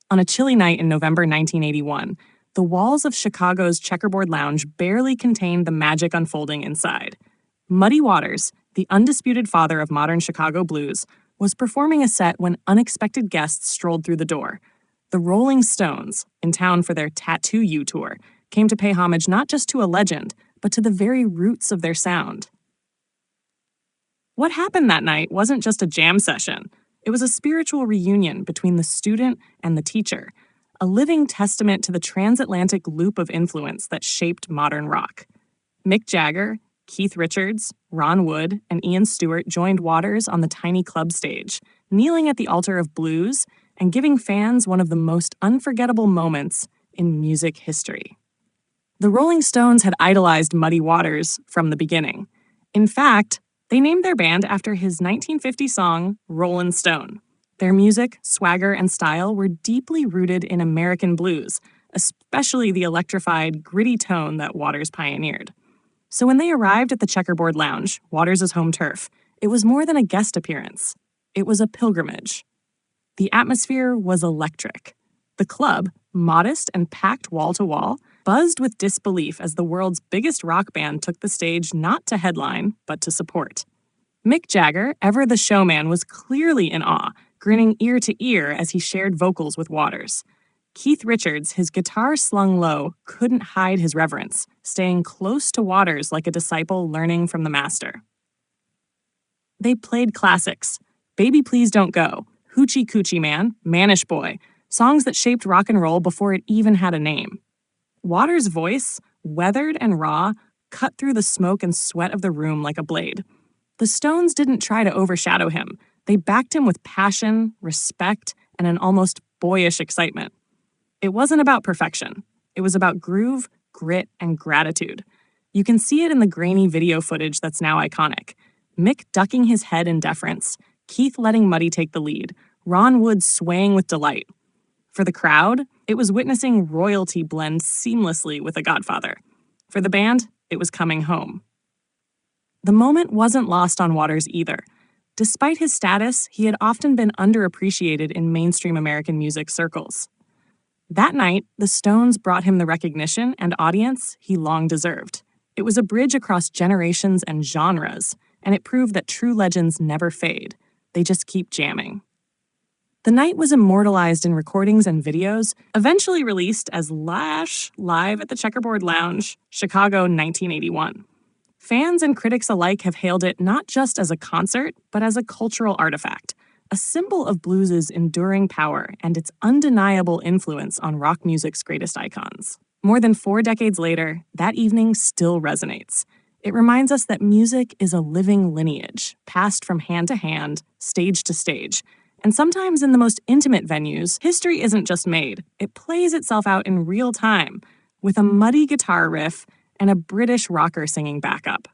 On a chilly night in November 1981, the walls of Chicago's Checkerboard Lounge barely contained the magic unfolding inside. Muddy Waters, the undisputed father of modern Chicago blues, was performing a set when unexpected guests strolled through the door. The Rolling Stones, in town for their Tattoo You tour, came to pay homage not just to a legend, but to the very roots of their sound. What happened that night wasn't just a jam session. It was a spiritual reunion between the student and the teacher, a living testament to the transatlantic loop of influence that shaped modern rock. Mick Jagger, Keith Richards, Ron Wood, and Ian Stewart joined Waters on the tiny club stage, kneeling at the altar of blues and giving fans one of the most unforgettable moments in music history. The Rolling Stones had idolized Muddy Waters from the beginning. In fact, they named their band after his 1950 song, Rollin' Stone. Their music, swagger, and style were deeply rooted in American blues, especially the electrified, gritty tone that Waters pioneered. So when they arrived at the Checkerboard Lounge, Waters' home turf, it was more than a guest appearance. It was a pilgrimage. The atmosphere was electric. The club, modest and packed wall to wall, buzzed with disbelief as the world's biggest rock band took the stage not to headline, but to support. Mick Jagger, ever the showman, was clearly in awe, grinning ear to ear as he shared vocals with Waters. Keith Richards, his guitar slung low, couldn't hide his reverence, staying close to Waters like a disciple learning from the master. They played classics: Baby Please Don't Go, Hoochie Coochie Man, Manish Boy, songs that shaped rock and roll before it even had a name. Waters' voice, weathered and raw, cut through the smoke and sweat of the room like a blade. The Stones didn't try to overshadow him. They backed him with passion, respect, and an almost boyish excitement. It wasn't about perfection. It was about groove, grit, and gratitude. You can see it in the grainy video footage that's now iconic. Mick ducking his head in deference, Keith letting Muddy take the lead, Ron Wood swaying with delight. For the crowd, it was witnessing royalty blend seamlessly with a godfather. For the band, it was coming home. The moment wasn't lost on Waters either. Despite his status, he had often been underappreciated in mainstream American music circles. That night, the Stones brought him the recognition and audience he long deserved. It was a bridge across generations and genres, and it proved that true legends never fade. They just keep jamming. The night was immortalized in recordings and videos, eventually released as Lash Live at the Checkerboard Lounge, Chicago 1981. Fans and critics alike have hailed it not just as a concert, but as a cultural artifact, a symbol of blues' enduring power and its undeniable influence on rock music's greatest icons. More than 4 decades later, that evening still resonates. It reminds us that music is a living lineage, passed from hand to hand, stage to stage. And sometimes in the most intimate venues, history isn't just made. It plays itself out in real time, with a muddy guitar riff and a British rocker singing backup.